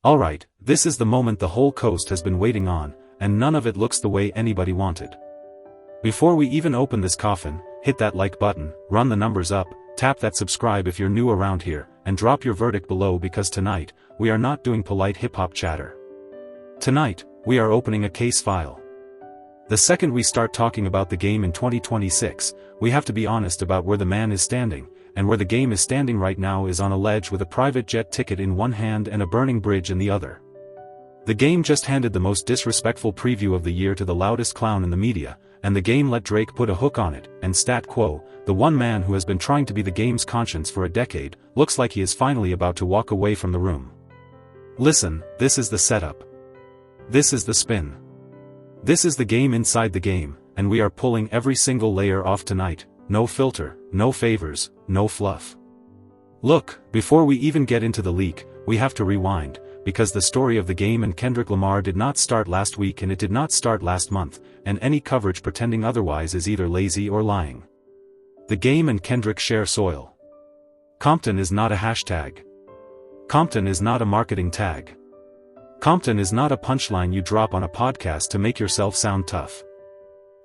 Alright, this is the moment the whole coast has been waiting on, and none of it looks the way anybody wanted. Before we even open this coffin, hit that like button, run the numbers up, tap that subscribe if you're new around here, and drop your verdict below because tonight, we are not doing polite hip-hop chatter. Tonight, we are opening a case file. The second we start talking about the game in 2026, we have to be honest about where the man is standing, and where the game is standing right now is on a ledge with a private jet ticket in one hand and a burning bridge in the other. The game just handed the most disrespectful preview of the year to the loudest clown in the media, and the game let Drake put a hook on it, and Stat Quo, the one man who has been trying to be the game's conscience for a decade, looks like he is finally about to walk away from the room. Listen, this is the setup. This is the spin. This is the game inside the game, and we are pulling every single layer off tonight, no filter, no favors, no fluff. Look, before we even get into the leak, we have to rewind, because the story of the game and Kendrick Lamar did not start last week and it did not start last month, and any coverage pretending otherwise is either lazy or lying. The game and Kendrick share soil. Compton is not a hashtag. Compton is not a marketing tag. Compton is not a punchline you drop on a podcast to make yourself sound tough.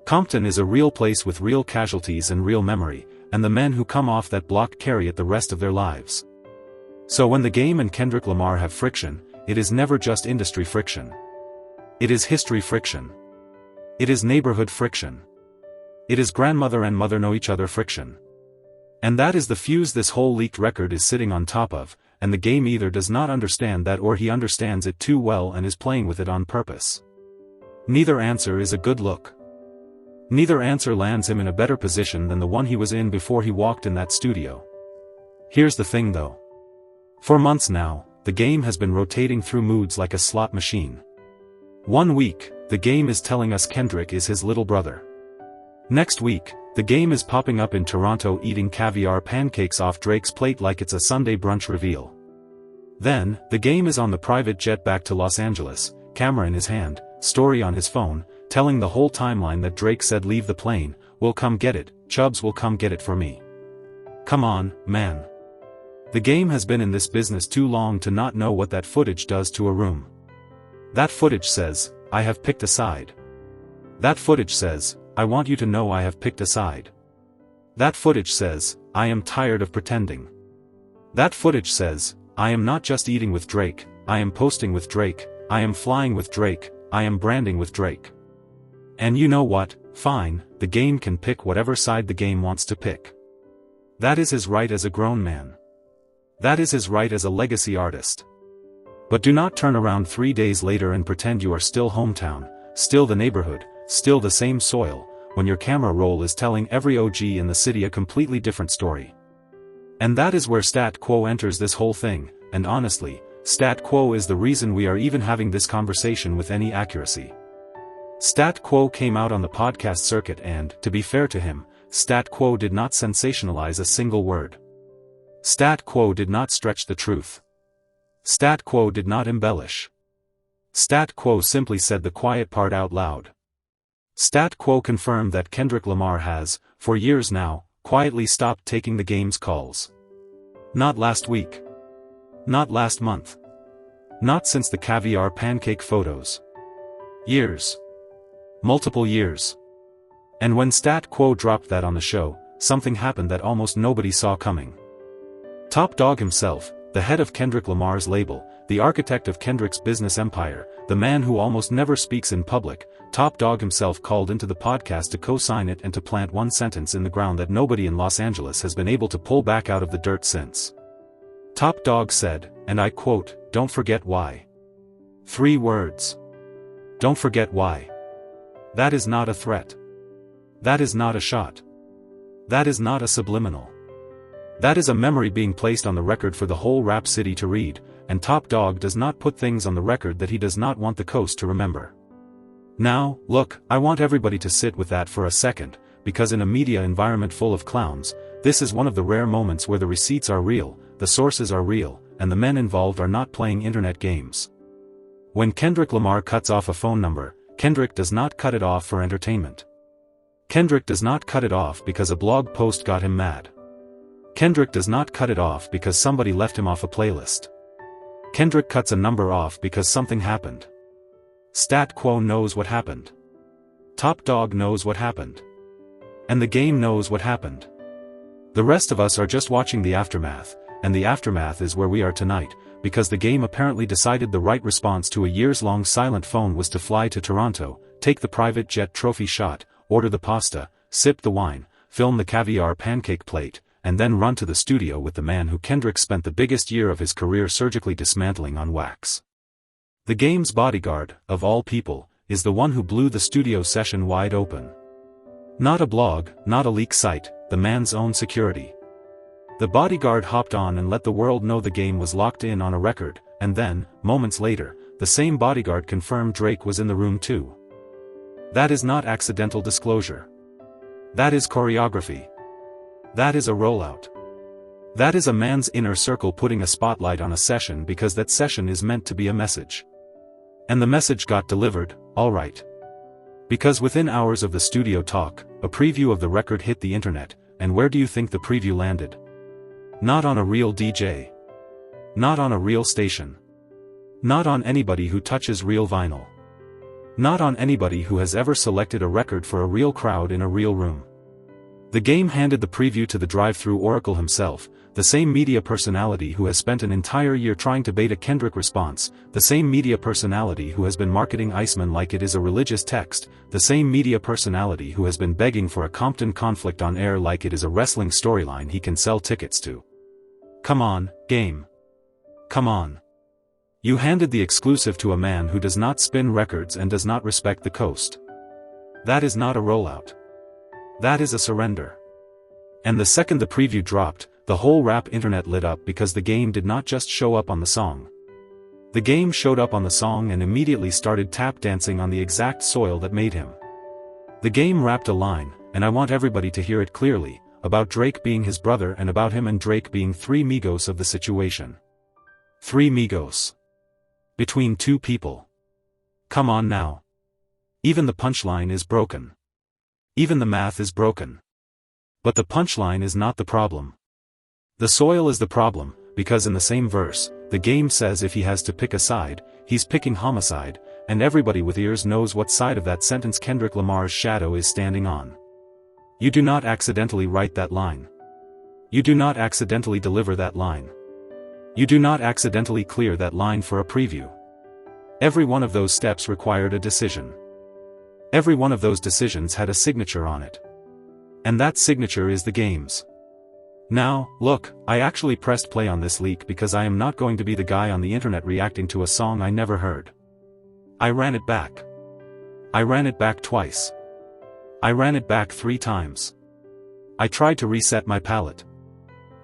Compton is a real place with real casualties and real memory, and the men who come off that block carry it the rest of their lives. So when the game and Kendrick Lamar have friction, it is never just industry friction. It is history friction. It is neighborhood friction. It is grandmother and mother know each other friction. And that is the fuse this whole leaked record is sitting on top of, and the game either does not understand that or he understands it too well and is playing with it on purpose. Neither answer is a good look. Neither answer lands him in a better position than the one he was in before he walked in that studio. Here's the thing though. For months now, the game has been rotating through moods like a slot machine. 1 week, the game is telling us Kendrick is his little brother. Next week, the game is popping up in Toronto eating caviar pancakes off Drake's plate like it's a Sunday brunch reveal. Then, the game is on the private jet back to Los Angeles, camera in his hand, story on his phone, telling the whole timeline that Drake said leave the plane, we'll come get it, Chubbs will come get it for me. Come on, man. The game has been in this business too long to not know what that footage does to a room. That footage says, I have picked a side. That footage says, I want you to know I have picked a side. That footage says, I am tired of pretending. That footage says, I am not just eating with Drake, I am posting with Drake, I am flying with Drake, I am branding with Drake. And you know what, fine, the game can pick whatever side the game wants to pick. That is his right as a grown man. That is his right as a legacy artist. But do not turn around 3 days later and pretend you are still hometown, still the neighborhood, still the same soil, when your camera roll is telling every OG in the city a completely different story. And that is where Stat Quo enters this whole thing, and honestly, Stat Quo is the reason we are even having this conversation with any accuracy. Stat Quo came out on the podcast circuit and, to be fair to him, Stat Quo did not sensationalize a single word. Stat Quo did not stretch the truth. Stat Quo did not embellish. Stat Quo simply said the quiet part out loud. Stat Quo confirmed that Kendrick Lamar has, for years now, quietly stopped taking the game's calls. Not last week. Not last month. Not since the caviar pancake photos. Years. Multiple years. And when Stat Quo dropped that on the show, something happened that almost nobody saw coming. Top Dawg himself, the head of Kendrick Lamar's label, the architect of Kendrick's business empire, the man who almost never speaks in public, Top Dawg himself called into the podcast to co-sign it and to plant one sentence in the ground that nobody in Los Angeles has been able to pull back out of the dirt since. Top Dawg said, and I quote, "Don't forget why." 3 words. Don't forget why. That is not a threat. That is not a shot. That is not a subliminal. That is a memory being placed on the record for the whole rap city to read, and Top Dawg does not put things on the record that he does not want the coast to remember. Now, look, I want everybody to sit with that for a second, because in a media environment full of clowns, this is one of the rare moments where the receipts are real, the sources are real, and the men involved are not playing internet games. When Kendrick Lamar cuts off a phone number, Kendrick does not cut it off for entertainment. Kendrick does not cut it off because a blog post got him mad. Kendrick does not cut it off because somebody left him off a playlist. Kendrick cuts a number off because something happened. Stat Quo knows what happened. Top Dawg knows what happened. And the game knows what happened. The rest of us are just watching the aftermath, and the aftermath is where we are tonight, because the game apparently decided the right response to a years-long silent phone was to fly to Toronto, take the private jet trophy shot, order the pasta, sip the wine, film the caviar pancake plate, and then run to the studio with the man who Kendrick spent the biggest year of his career surgically dismantling on wax. The game's bodyguard, of all people, is the one who blew the studio session wide open. Not a blog, not a leak site, the man's own security. The bodyguard hopped on and let the world know the game was locked in on a record, and then, moments later, the same bodyguard confirmed Drake was in the room too. That is not accidental disclosure. That is choreography. That is a rollout. That is a man's inner circle putting a spotlight on a session because that session is meant to be a message. And the message got delivered, alright. Because within hours of the studio talk, a preview of the record hit the internet, and where do you think the preview landed? Not on a real DJ. Not on a real station. Not on anybody who touches real vinyl. Not on anybody who has ever selected a record for a real crowd in a real room. The game handed the preview to the drive-thru oracle himself, the same media personality who has spent an entire year trying to bait a Kendrick response, the same media personality who has been marketing Iceman like it is a religious text, the same media personality who has been begging for a Compton conflict on air like it is a wrestling storyline he can sell tickets to. Come on, game. Come on. You handed the exclusive to a man who does not spin records and does not respect the coast. That is not a rollout. That is a surrender. And the second the preview dropped, the whole rap internet lit up because the game did not just show up on the song. The game showed up on the song and immediately started tap dancing on the exact soil that made him. The game rapped a line, and I want everybody to hear it clearly, about Drake being his brother and about him and Drake being three Migos of the situation. Three Migos. Between two people. Come on now. Even the punchline is broken. Even the math is broken. But the punchline is not the problem. The soil is the problem, because in the same verse, the game says if he has to pick a side, he's picking homicide, and everybody with ears knows what side of that sentence Kendrick Lamar's shadow is standing on. You do not accidentally write that line. You do not accidentally deliver that line. You do not accidentally clear that line for a preview. Every one of those steps required a decision. Every one of those decisions had a signature on it. And that signature is the game's. Now, look, I actually pressed play on this leak because I am not going to be the guy on the internet reacting to a song I never heard. I ran it back. I ran it back twice. I ran it back 3 times. I tried to reset my palette.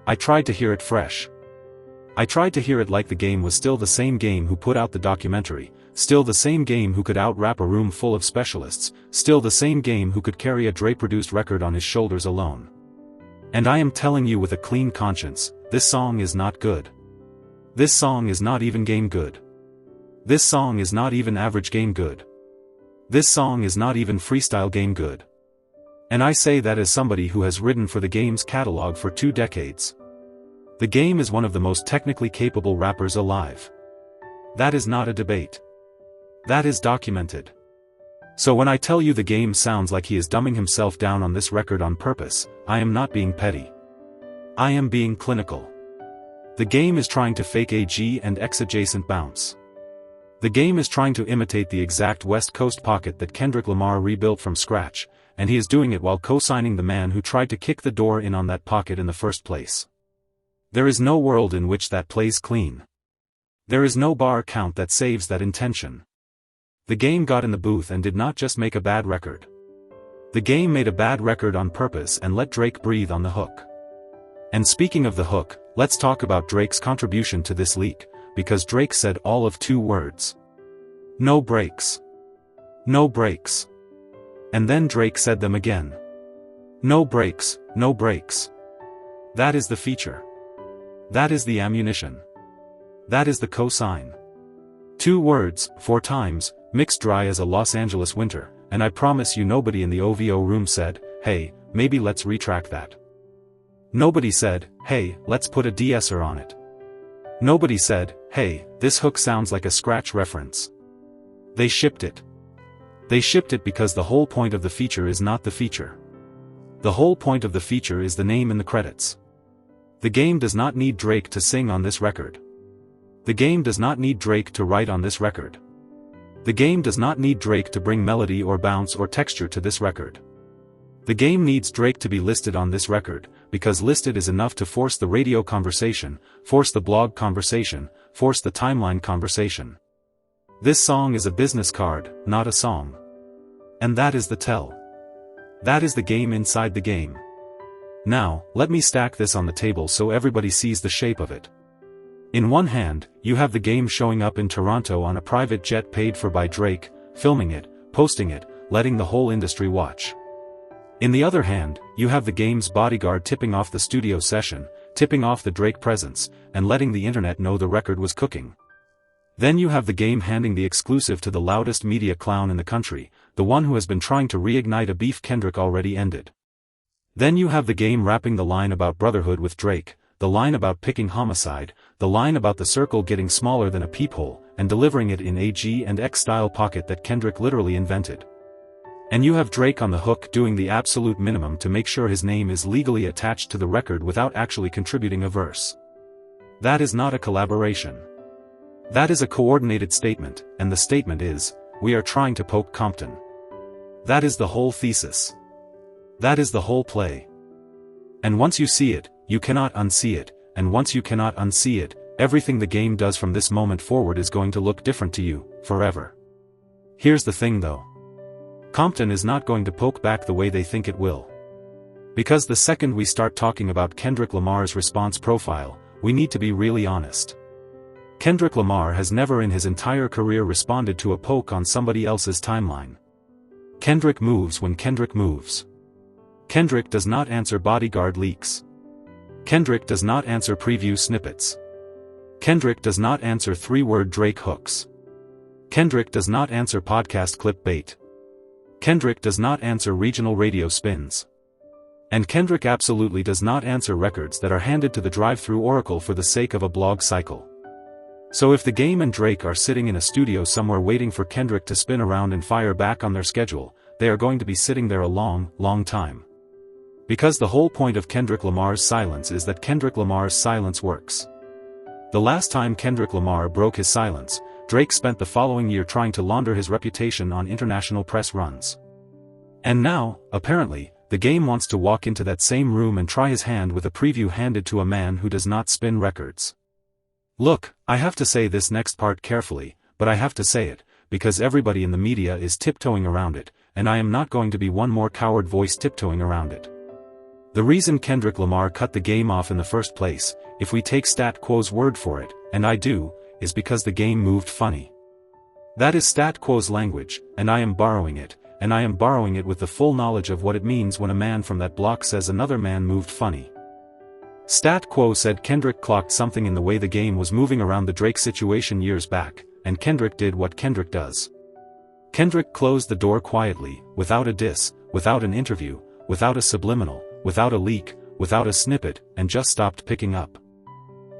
I tried to hear it fresh. I tried to hear it like the game was still the same game who put out the documentary, still the same game who could out-rap a room full of specialists, still the same game who could carry a Dre-produced record on his shoulders alone. And I am telling you with a clean conscience, this song is not good. This song is not even game good. This song is not even average game good. This song is not even freestyle game good. And I say that as somebody who has written for the game's catalog for 2 decades. The game is one of the most technically capable rappers alive. That is not a debate. That is documented. So when I tell you the game sounds like he is dumbing himself down on this record on purpose, I am not being petty. I am being clinical. The game is trying to fake a G and X adjacent bounce. The game is trying to imitate the exact West Coast pocket that Kendrick Lamar rebuilt from scratch, and he is doing it while co-signing the man who tried to kick the door in on that pocket in the first place. There is no world in which that plays clean. There is no bar count that saves that intention. The game got in the booth and did not just make a bad record. The game made a bad record on purpose and let Drake breathe on the hook. And speaking of the hook, let's talk about Drake's contribution to this leak, because Drake said all of 2 words. No breaks. No breaks. And then Drake said them again. No breaks, no breaks. That is the feature. That is the ammunition. That is the cosign. 2 words, 4 times, mixed dry as a Los Angeles winter, and I promise you nobody in the OVO room said, hey, maybe let's retrack that. Nobody said, hey, let's put a de-esser on it. Nobody said, hey, this hook sounds like a scratch reference. They shipped it. They shipped it because the whole point of the feature is not the feature. The whole point of the feature is the name in the credits. The game does not need Drake to sing on this record. The game does not need Drake to write on this record. The game does not need Drake to bring melody or bounce or texture to this record. The game needs Drake to be listed on this record, because listed is enough to force the radio conversation, force the blog conversation, force the timeline conversation. This song is a business card, not a song. And that is the tell. That is the game inside the game. Now, let me stack this on the table so everybody sees the shape of it. In one hand, you have the game showing up in Toronto on a private jet paid for by Drake, filming it, posting it, letting the whole industry watch. In the other hand, you have the game's bodyguard tipping off the studio session, tipping off the Drake presence, and letting the internet know the record was cooking. Then you have the game handing the exclusive to the loudest media clown in the country, the one who has been trying to reignite a beef Kendrick already ended. Then you have the game wrapping the line about brotherhood with Drake, the line about picking homicide, the line about the circle getting smaller than a peephole, and delivering it in a G and X style pocket that Kendrick literally invented. And you have Drake on the hook doing the absolute minimum to make sure his name is legally attached to the record without actually contributing a verse. That is not a collaboration. That is a coordinated statement, and the statement is, we are trying to poke Compton. That is the whole thesis. That is the whole play. And once you see it, you cannot unsee it, and once you cannot unsee it, everything the game does from this moment forward is going to look different to you, forever. Here's the thing though. Compton is not going to poke back the way they think it will. Because the second we start talking about Kendrick Lamar's response profile, we need to be really honest. Kendrick Lamar has never in his entire career responded to a poke on somebody else's timeline. Kendrick moves when Kendrick moves. Kendrick does not answer bodyguard leaks. Kendrick does not answer preview snippets. Kendrick does not answer three-word Drake hooks. Kendrick does not answer podcast clip bait. Kendrick does not answer regional radio spins. And Kendrick absolutely does not answer records that are handed to the drive-through oracle for the sake of a blog cycle. So if the game and Drake are sitting in a studio somewhere waiting for Kendrick to spin around and fire back on their schedule, they are going to be sitting there a long, long time. Because the whole point of Kendrick Lamar's silence is that Kendrick Lamar's silence works. The last time Kendrick Lamar broke his silence, Drake spent the following year trying to launder his reputation on international press runs. And now, apparently, the game wants to walk into that same room and try his hand with a preview handed to a man who does not spin records. Look, I have to say this next part carefully, but I have to say it, because everybody in the media is tiptoeing around it, and I am not going to be one more coward voice tiptoeing around it. The reason Kendrick Lamar cut the game off in the first place, if we take Stat Quo's word for it, and I do, is because the game moved funny. That is Stat Quo's language, and I am borrowing it, and I am borrowing it with the full knowledge of what it means when a man from that block says another man moved funny. Stat Quo said Kendrick clocked something in the way the game was moving around the Drake situation years back, and Kendrick did what Kendrick does. Kendrick closed the door quietly, without a diss, without an interview, without a subliminal, without a leak, without a snippet, and just stopped picking up.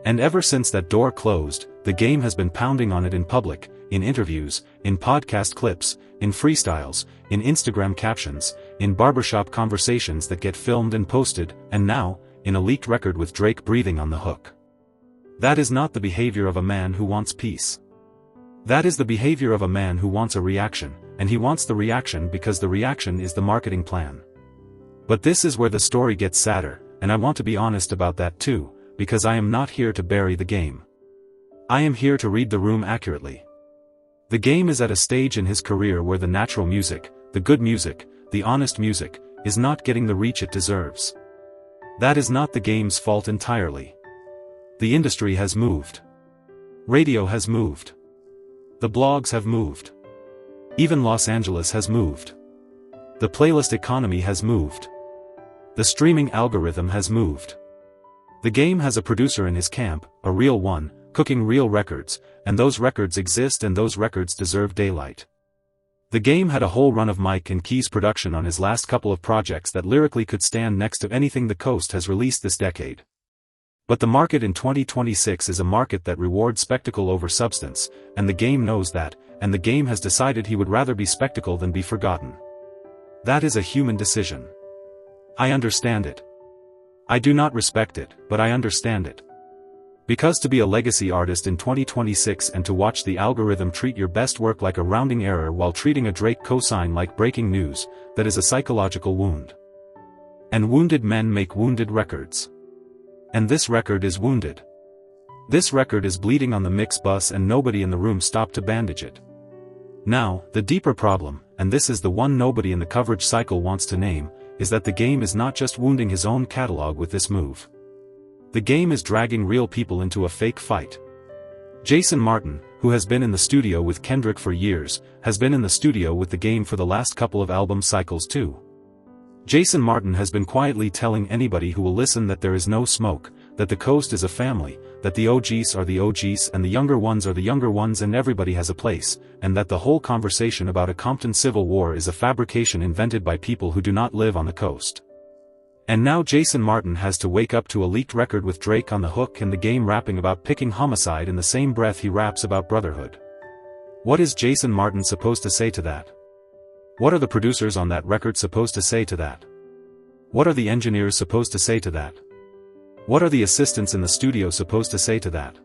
And ever since that door closed, the game has been pounding on it in public, in interviews, in podcast clips, in freestyles, in Instagram captions, in barbershop conversations that get filmed and posted, and now, in a leaked record with Drake breathing on the hook. That is not the behavior of a man who wants peace. That is the behavior of a man who wants a reaction, and he wants the reaction because the reaction is the marketing plan. But this is where the story gets sadder, and I want to be honest about that too, because I am not here to bury the game. I am here to read the room accurately. The game is at a stage in his career where the natural music, the good music, the honest music, is not getting the reach it deserves. That is not the game's fault entirely. The industry has moved. Radio has moved. The blogs have moved. Even Los Angeles has moved. The playlist economy has moved. The streaming algorithm has moved. The game has a producer in his camp, a real one, cooking real records, and those records exist and those records deserve daylight. The game had a whole run of Mike and Key's production on his last couple of projects that lyrically could stand next to anything the Coast has released this decade. But the market in 2026 is a market that rewards spectacle over substance, and the game knows that, and the game has decided he would rather be spectacle than be forgotten. That is a human decision. I understand it. I do not respect it, but I understand it. Because to be a legacy artist in 2026 and to watch the algorithm treat your best work like a rounding error while treating a Drake cosign like breaking news, that is a psychological wound. And wounded men make wounded records. And this record is wounded. This record is bleeding on the mix bus and nobody in the room stopped to bandage it. Now, the deeper problem, and this is the one nobody in the coverage cycle wants to name, is that the game is not just wounding his own catalog with this move. The game is dragging real people into a fake fight. Jason Martin, who has been in the studio with Kendrick for years, has been in the studio with the game for the last couple of album cycles too. Jason Martin has been quietly telling anybody who will listen that there is no smoke, that the coast is a family, that the OGs are the OGs and the younger ones are the younger ones and everybody has a place, and that the whole conversation about a Compton civil war is a fabrication invented by people who do not live on the coast. And now Jason Martin has to wake up to a leaked record with Drake on the hook and the game rapping about picking homicide in the same breath he raps about brotherhood. What is Jason Martin supposed to say to that? What are the producers on that record supposed to say to that? What are the engineers supposed to say to that? What are the assistants in the studio supposed to say to that?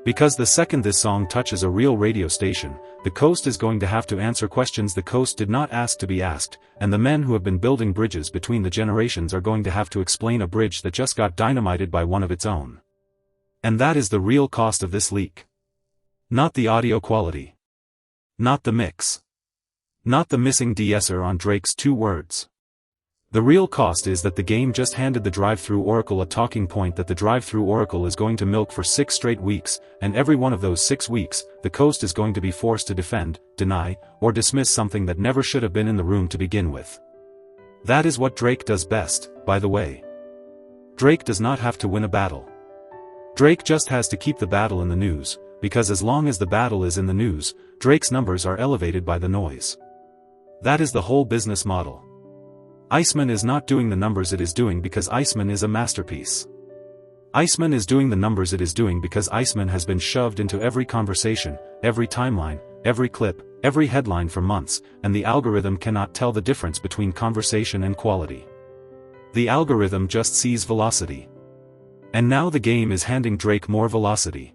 Because the second this song touches a real radio station, the coast is going to have to answer questions the coast did not ask to be asked, and the men who have been building bridges between the generations are going to have to explain a bridge that just got dynamited by one of its own. And that is the real cost of this leak. Not the audio quality. Not the mix. Not the missing de-esser on Drake's 2 words. The real cost is that the game just handed the drive-thru oracle a talking point that the drive-thru oracle is going to milk for 6 straight weeks, and every one of those 6 weeks, the coast is going to be forced to defend, deny, or dismiss something that never should have been in the room to begin with. That is what Drake does best, by the way. Drake does not have to win a battle. Drake just has to keep the battle in the news, because as long as the battle is in the news, Drake's numbers are elevated by the noise. That is the whole business model. Iceman is not doing the numbers it is doing because Iceman is a masterpiece. Iceman is doing the numbers it is doing because Iceman has been shoved into every conversation, every timeline, every clip, every headline for months, and the algorithm cannot tell the difference between conversation and quality. The algorithm just sees velocity. And now the game is handing Drake more velocity.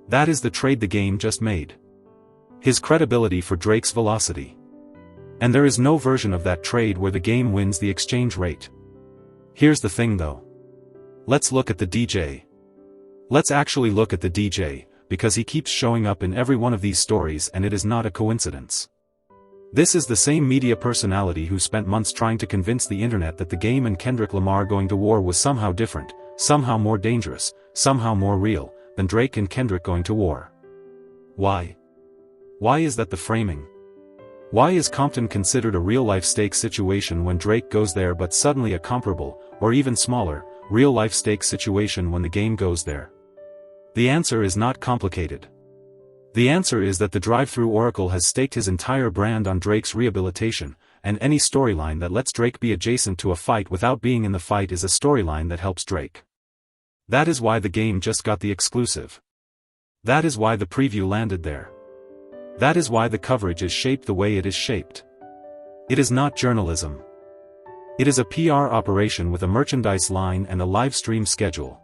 That is the trade the game just made. His credibility for Drake's velocity. And there is no version of that trade where the game wins the exchange rate. Here's the thing though. Let's look at the DJ. Let's actually look at the DJ, because he keeps showing up in every one of these stories and it is not a coincidence. This is the same media personality who spent months trying to convince the internet that the game and Kendrick Lamar going to war was somehow different, somehow more dangerous, somehow more real, than Drake and Kendrick going to war. Why? Why is that the framing? Why is Compton considered a real-life stakes situation when Drake goes there but suddenly a comparable, or even smaller, real-life stakes situation when the game goes there? The answer is not complicated. The answer is that the drive-thru oracle has staked his entire brand on Drake's rehabilitation, and any storyline that lets Drake be adjacent to a fight without being in the fight is a storyline that helps Drake. That is why the game just got the exclusive. That is why the preview landed there. That is why the coverage is shaped the way it is shaped. It is not journalism. It is a PR operation with a merchandise line and a live stream schedule.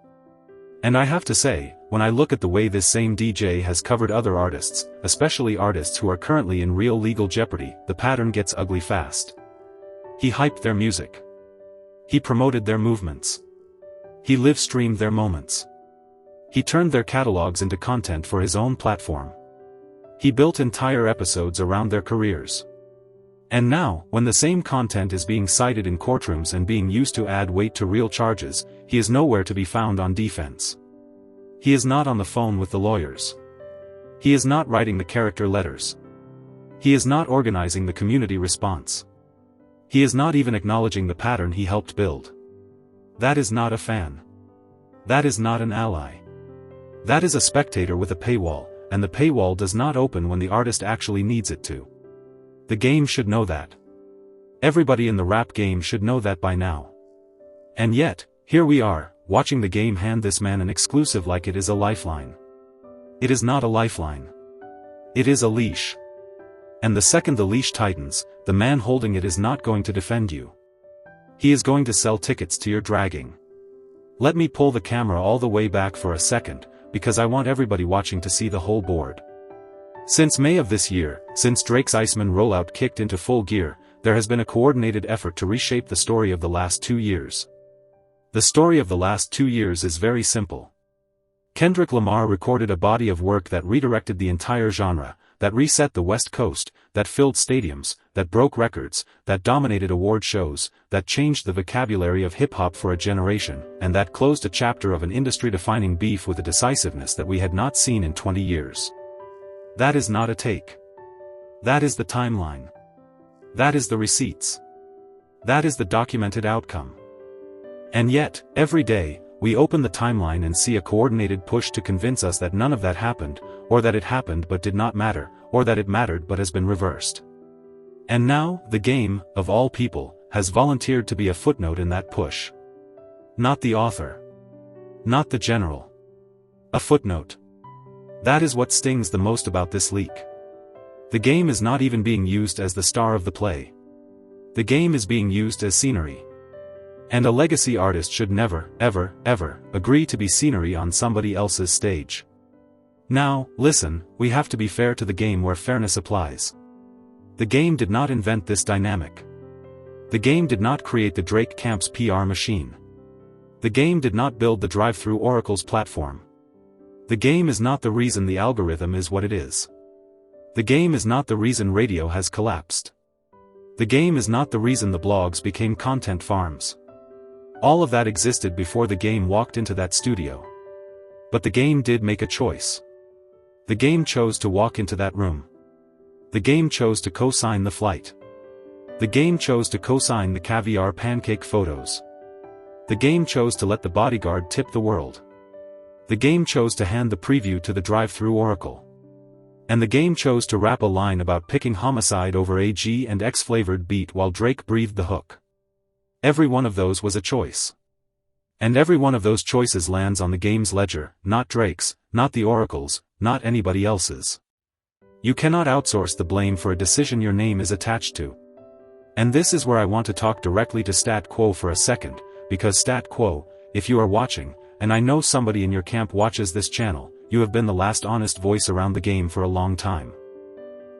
And I have to say, when I look at the way this same DJ has covered other artists, especially artists who are currently in real legal jeopardy, the pattern gets ugly fast. He hyped their music. He promoted their movements. He live-streamed their moments. He turned their catalogs into content for his own platform. He built entire episodes around their careers. And now, when the same content is being cited in courtrooms and being used to add weight to real charges, he is nowhere to be found on defense. He is not on the phone with the lawyers. He is not writing the character letters. He is not organizing the community response. He is not even acknowledging the pattern he helped build. That is not a fan. That is not an ally. That is a spectator with a paywall, and the paywall does not open when the artist actually needs it to. The game should know that. Everybody in the rap game should know that by now. And yet, here we are, watching the game hand this man an exclusive like it is a lifeline. It is not a lifeline. It is a leash. And the second the leash tightens, the man holding it is not going to defend you. He is going to sell tickets to your dragging. Let me pull the camera all the way back for a second, because I want everybody watching to see the whole board. Since May of this year, since Drake's Iceman rollout kicked into full gear, there has been a coordinated effort to reshape the story of the last 2 years. The story of the last 2 years is very simple. Kendrick Lamar recorded a body of work that redirected the entire genre, that reset the West Coast, that filled stadiums, that broke records, that dominated award shows, that changed the vocabulary of hip-hop for a generation, and that closed a chapter of an industry-defining beef with a decisiveness that we had not seen in 20 years. That is not a take. That is the timeline. That is the receipts. That is the documented outcome. And yet, every day, we open the timeline and see a coordinated push to convince us that none of that happened, or that it happened but did not matter, or that it mattered but has been reversed. And now, the game, of all people, has volunteered to be a footnote in that push. Not the author. Not the general. A footnote. That is what stings the most about this leak. The game is not even being used as the star of the play. The game is being used as scenery. And a legacy artist should never, ever, ever, agree to be scenery on somebody else's stage. Now, listen, we have to be fair to the game where fairness applies. The game did not invent this dynamic. The game did not create the Drake camp's PR machine. The game did not build the drive-through Oracle's platform. The game is not the reason the algorithm is what it is. The game is not the reason radio has collapsed. The game is not the reason the blogs became content farms. All of that existed before the game walked into that studio. But the game did make a choice. The game chose to walk into that room. The game chose to co-sign the flight. The game chose to co-sign the caviar pancake photos. The game chose to let the bodyguard tip the world. The game chose to hand the preview to the drive-through Oracle. And the game chose to rap a line about picking homicide over a G and X-flavored beat while Drake breathed the hook. Every one of those was a choice. And every one of those choices lands on the game's ledger, not Drake's, not the Oracle's, not anybody else's. You cannot outsource the blame for a decision your name is attached to. And this is where I want to talk directly to Stat Quo for a second, because Stat Quo, if you are watching, and I know somebody in your camp watches this channel, you have been the last honest voice around the game for a long time.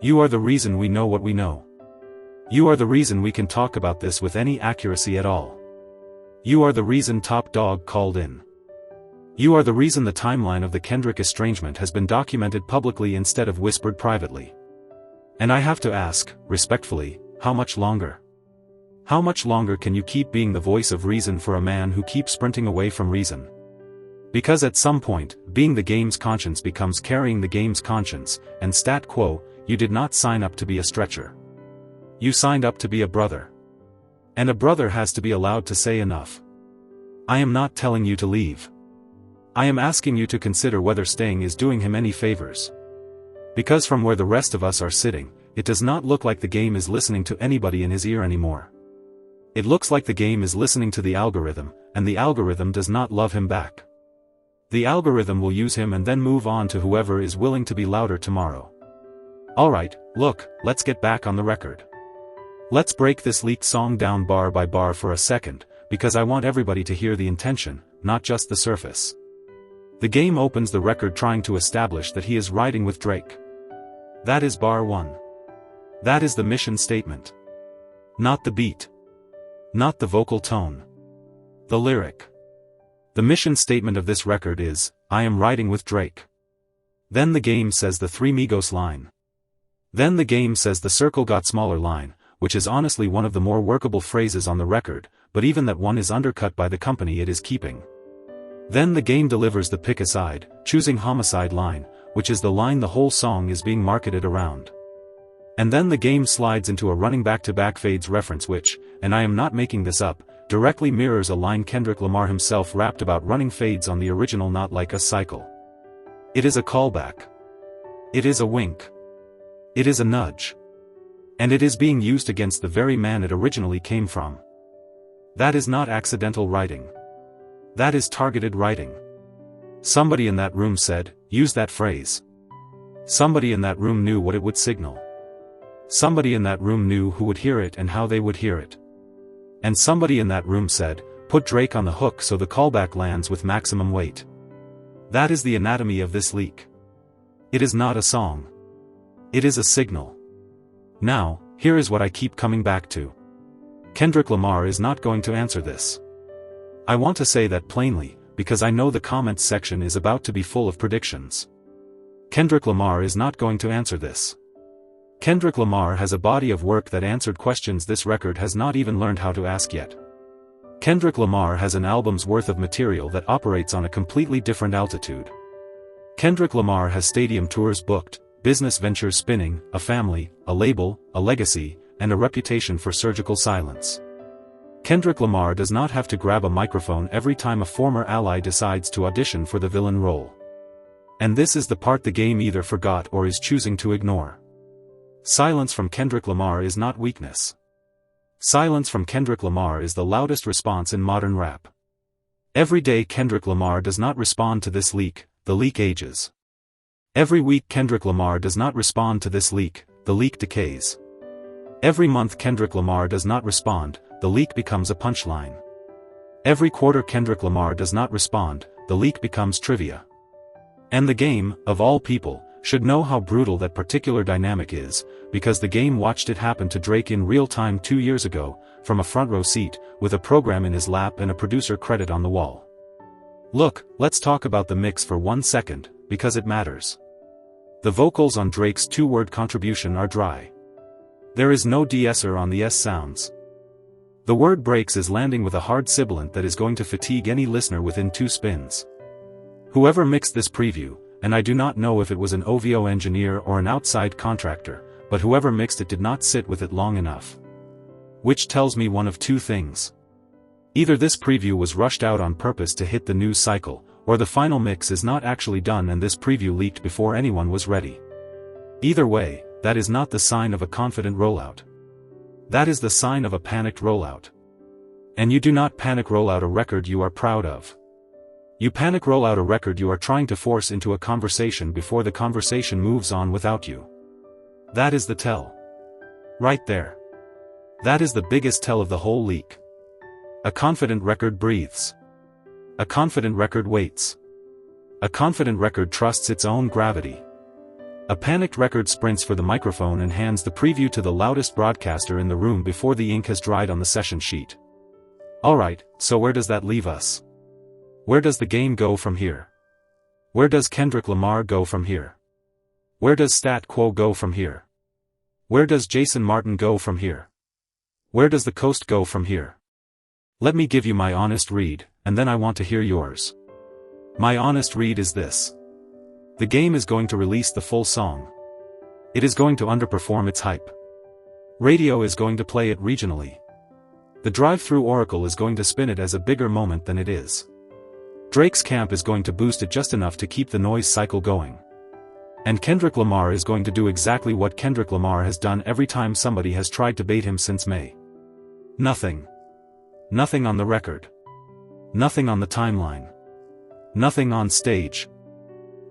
You are the reason we know what we know. You are the reason we can talk about this with any accuracy at all. You are the reason Top Dawg called in. You are the reason the timeline of the Kendrick estrangement has been documented publicly instead of whispered privately. And I have to ask, respectfully, how much longer? How much longer can you keep being the voice of reason for a man who keeps sprinting away from reason? Because at some point, being the game's conscience becomes carrying the game's conscience, and Stat Quo, you did not sign up to be a stretcher. You signed up to be a brother. And a brother has to be allowed to say enough. I am not telling you to leave. I am asking you to consider whether staying is doing him any favors. Because from where the rest of us are sitting, it does not look like the game is listening to anybody in his ear anymore. It looks like the game is listening to the algorithm, and the algorithm does not love him back. The algorithm will use him and then move on to whoever is willing to be louder tomorrow. Alright, look, let's get back on the record. Let's break this leaked song down bar by bar for a second, because I want everybody to hear the intention, not just the surface. The game opens the record trying to establish that he is riding with Drake. That is bar 1. That is the mission statement. Not the beat. Not the vocal tone. The lyric. The mission statement of this record is, I am riding with Drake. Then the game says the Three Migos line. Then the game says the circle got smaller line, which is honestly one of the more workable phrases on the record, but even that one is undercut by the company it is keeping. Then the game delivers the pick aside, choosing homicide line, which is the line the whole song is being marketed around. And then the game slides into a running back-to-back fades reference which, and I am not making this up, directly mirrors a line Kendrick Lamar himself rapped about running fades on the original Not Like Us cycle. It is a callback. It is a wink. It is a nudge. And it is being used against the very man it originally came from. That is not accidental writing. That is targeted writing. Somebody in that room said, use that phrase. Somebody in that room knew what it would signal. Somebody in that room knew who would hear it and how they would hear it. And somebody in that room said, put Drake on the hook so the callback lands with maximum weight. That is the anatomy of this leak. It is not a song. It is a signal. Now, here is what I keep coming back to. Kendrick Lamar is not going to answer this. I want to say that plainly, because I know the comments section is about to be full of predictions. Kendrick Lamar is not going to answer this. Kendrick Lamar has a body of work that answered questions this record has not even learned how to ask yet. Kendrick Lamar has an album's worth of material that operates on a completely different altitude. Kendrick Lamar has stadium tours booked, business ventures spinning, a family, a label, a legacy, and a reputation for surgical silence. Kendrick Lamar does not have to grab a microphone every time a former ally decides to audition for the villain role. And this is the part the game either forgot or is choosing to ignore. Silence from Kendrick Lamar is not weakness. Silence from Kendrick Lamar is the loudest response in modern rap. Every day Kendrick Lamar does not respond to this leak, the leak ages. Every week Kendrick Lamar does not respond to this leak, the leak decays. Every month Kendrick Lamar does not respond, the leak becomes a punchline. Every quarter Kendrick Lamar does not respond, the leak becomes trivia. And the game, of all people, should know how brutal that particular dynamic is, because the game watched it happen to Drake in real time 2 years ago, from a front row seat, with a program in his lap and a producer credit on the wall. Look, let's talk about the mix for 1 second, because it matters. The vocals on Drake's 2-word contribution are dry. There is no de-esser on the S sounds. The word breaks is landing with a hard sibilant that is going to fatigue any listener within 2 spins. Whoever mixed this preview, and I do not know if it was an OVO engineer or an outside contractor, but whoever mixed it did not sit with it long enough. Which tells me one of 2 things. Either this preview was rushed out on purpose to hit the news cycle, or the final mix is not actually done and this preview leaked before anyone was ready. Either way, that is not the sign of a confident rollout. That is the sign of a panicked rollout. And you do not panic roll out a record you are proud of. You panic roll out a record you are trying to force into a conversation before the conversation moves on without you. That is the tell. Right there. That is the biggest tell of the whole leak. A confident record breathes. A confident record waits. A confident record trusts its own gravity. A panicked record sprints for the microphone and hands the preview to the loudest broadcaster in the room before the ink has dried on the session sheet. Alright, so where does that leave us? Where does the game go from here? Where does Kendrick Lamar go from here? Where does Stat Quo go from here? Where does Jason Martin go from here? Where does the Coast go from here? Let me give you my honest read, and then I want to hear yours. My honest read is this. The game is going to release the full song. It is going to underperform its hype. Radio is going to play it regionally. The drive-through Oracle is going to spin it as a bigger moment than it is. Drake's camp is going to boost it just enough to keep the noise cycle going. And Kendrick Lamar is going to do exactly what Kendrick Lamar has done every time somebody has tried to bait him since May. Nothing. Nothing on the record. Nothing on the timeline. Nothing on stage.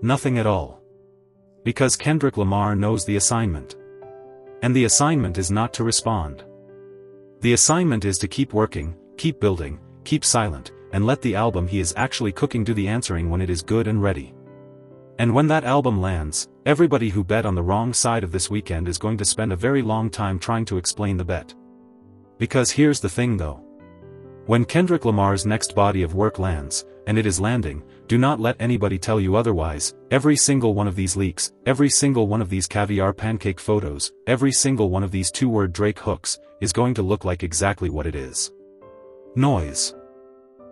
Nothing at all. Because Kendrick Lamar knows the assignment. And the assignment is not to respond. The assignment is to keep working, keep building, keep silent, and let the album he is actually cooking do the answering when it is good and ready. And when that album lands, everybody who bet on the wrong side of this weekend is going to spend a very long time trying to explain the bet. Because here's the thing though. When Kendrick Lamar's next body of work lands, and it is landing, do not let anybody tell you otherwise. Every single one of these leaks, every single one of these caviar pancake photos, every single one of these 2-word Drake hooks, is going to look like exactly what it is. Noise.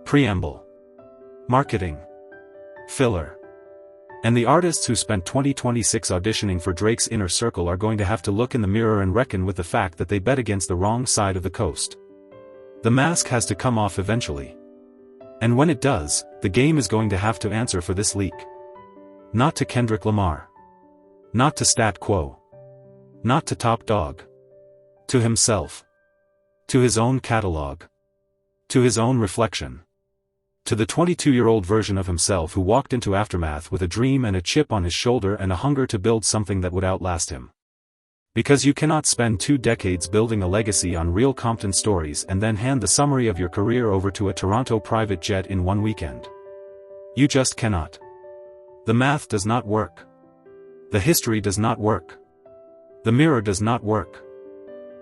Preamble. Marketing. Filler. And the artists who spent 2026 auditioning for Drake's inner circle are going to have to look in the mirror and reckon with the fact that they bet against the wrong side of the coast. The mask has to come off eventually. And when it does, the game is going to have to answer for this leak. Not to Kendrick Lamar. Not to Stat Quo. Not to Top Dawg. To himself. To his own catalog. To his own reflection. To the 22-year-old version of himself who walked into Aftermath with a dream and a chip on his shoulder and a hunger to build something that would outlast him. Because you cannot spend 2 decades building a legacy on real Compton stories and then hand the summary of your career over to a Toronto private jet in one weekend. You just cannot. The math does not work. The history does not work. The mirror does not work.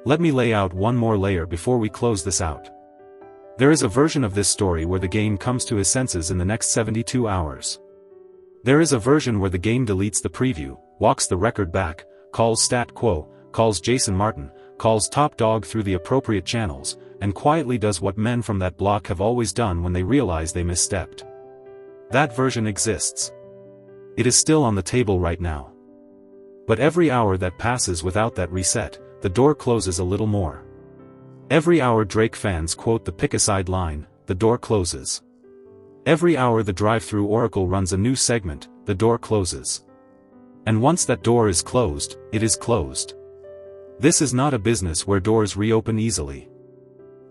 Let me lay out one more layer before we close this out. There is a version of this story where the game comes to his senses in the next 72 hours. There is a version where the game deletes the preview, walks the record back, calls Stat Quo, calls Jason Martin, calls Top Dawg through the appropriate channels, and quietly does what men from that block have always done when they realize they misstepped. That version exists. It is still on the table right now. But every hour that passes without that reset, the door closes a little more. Every hour Drake fans quote the pick-a-side line, the door closes. Every hour the drive-through Oracle runs a new segment, the door closes. And once that door is closed, it is closed. This is not a business where doors reopen easily.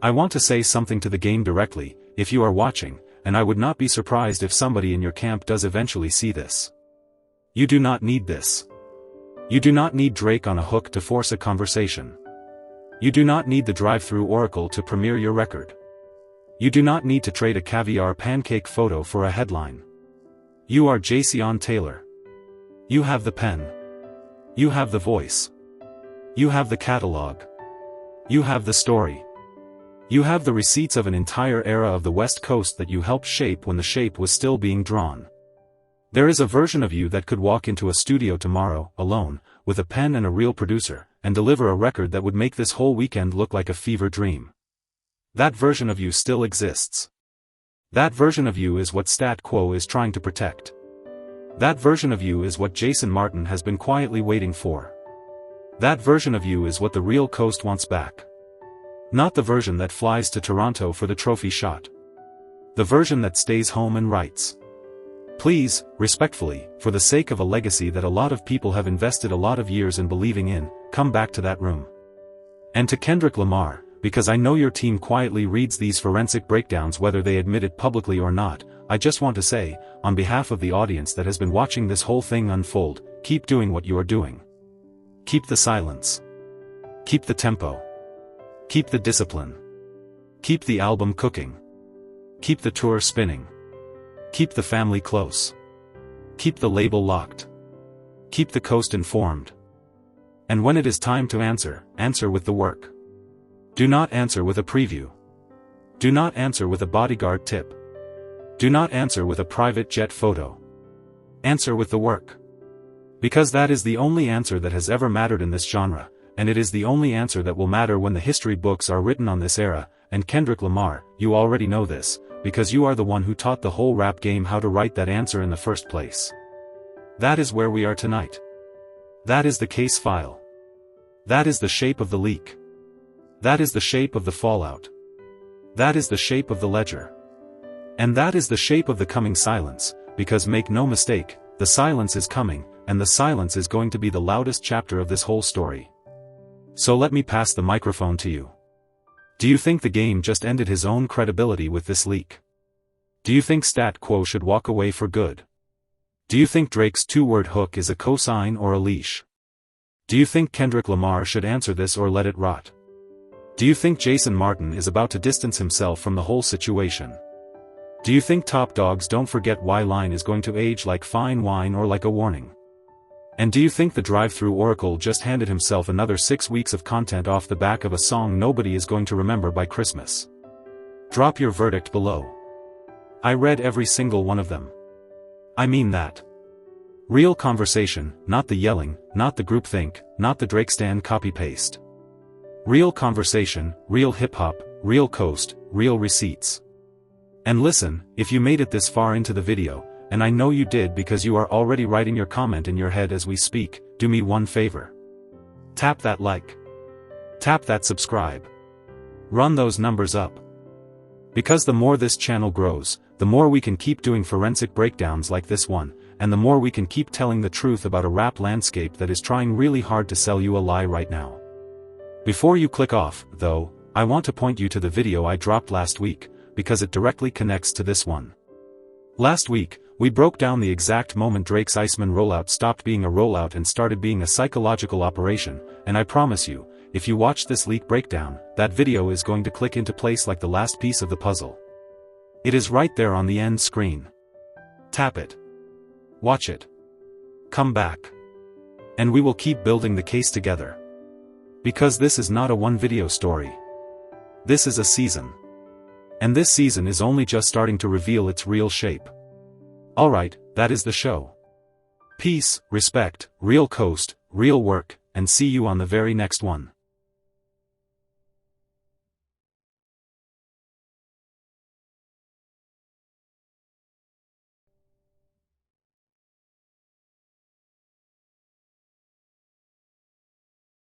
I want to say something to the game directly, if you are watching, and I would not be surprised if somebody in your camp does eventually see this. You do not need this. You do not need Drake on a hook to force a conversation. You do not need the drive-through Oracle to premiere your record. You do not need to trade a caviar pancake photo for a headline. You are Jayceon Taylor. You have the pen. You have the voice. You have the catalog. You have the story. You have the receipts of an entire era of the West Coast that you helped shape when the shape was still being drawn. There is a version of you that could walk into a studio tomorrow, alone, with a pen and a real producer, and deliver a record that would make this whole weekend look like a fever dream. That version of you still exists. That version of you is what Stat Quo is trying to protect. That version of you is what Jason Martin has been quietly waiting for. That version of you is what the real Coast wants back. Not the version that flies to Toronto for the trophy shot. The version that stays home and writes. Please, respectfully, for the sake of a legacy that a lot of people have invested a lot of years in believing in, come back to that room. And to Kendrick Lamar, because I know your team quietly reads these forensic breakdowns whether they admit it publicly or not, I just want to say, on behalf of the audience that has been watching this whole thing unfold, keep doing what you are doing. Keep the silence. Keep the tempo. Keep the discipline. Keep the album cooking. Keep the tour spinning. Keep the family close. Keep the label locked. Keep the Coast informed. And when it is time to answer, answer with the work. Do not answer with a preview. Do not answer with a bodyguard tip. Do not answer with a private jet photo. Answer with the work. Because that is the only answer that has ever mattered in this genre, and it is the only answer that will matter when the history books are written on this era, and Kendrick Lamar, you already know this, because you are the one who taught the whole rap game how to write that answer in the first place. That is where we are tonight. That is the case file. That is the shape of the leak. That is the shape of the fallout. That is the shape of the ledger. And that is the shape of the coming silence, because make no mistake, the silence is coming, and the silence is going to be the loudest chapter of this whole story. So let me pass the microphone to you. Do you think the game just ended his own credibility with this leak? Do you think Stat Quo should walk away for good? Do you think Drake's 2-word hook is a cosign or a leash? Do you think Kendrick Lamar should answer this or let it rot? Do you think Jason Martin is about to distance himself from the whole situation? Do you think Top Dawg's Don't Forget Why line is going to age like fine wine or like a warning? And do you think the drive-through Oracle just handed himself another 6 weeks of content off the back of a song nobody is going to remember by Christmas? Drop your verdict below. I read every single one of them. I mean that. Real conversation, not the yelling, not the groupthink, not the Drake stan copy-paste. Real conversation, real hip-hop, real Coast, real receipts. And listen, if you made it this far into the video, and I know you did because you are already writing your comment in your head as we speak, do me one favor. Tap that like. Tap that subscribe. Run those numbers up. Because the more this channel grows, the more we can keep doing forensic breakdowns like this one, and the more we can keep telling the truth about a rap landscape that is trying really hard to sell you a lie right now. Before you click off, though, I want to point you to the video I dropped last week, because it directly connects to this one. Last week, we broke down the exact moment Drake's Iceman rollout stopped being a rollout and started being a psychological operation, and I promise you, if you watch this leak breakdown, that video is going to click into place like the last piece of the puzzle. It is right there on the end screen. Tap it. Watch it. Come back. And we will keep building the case together. Because this is not a one-video story. This is a season. And this season is only just starting to reveal its real shape. Alright, that is the show. Peace, respect, real coast, real work, and see you on the very next one.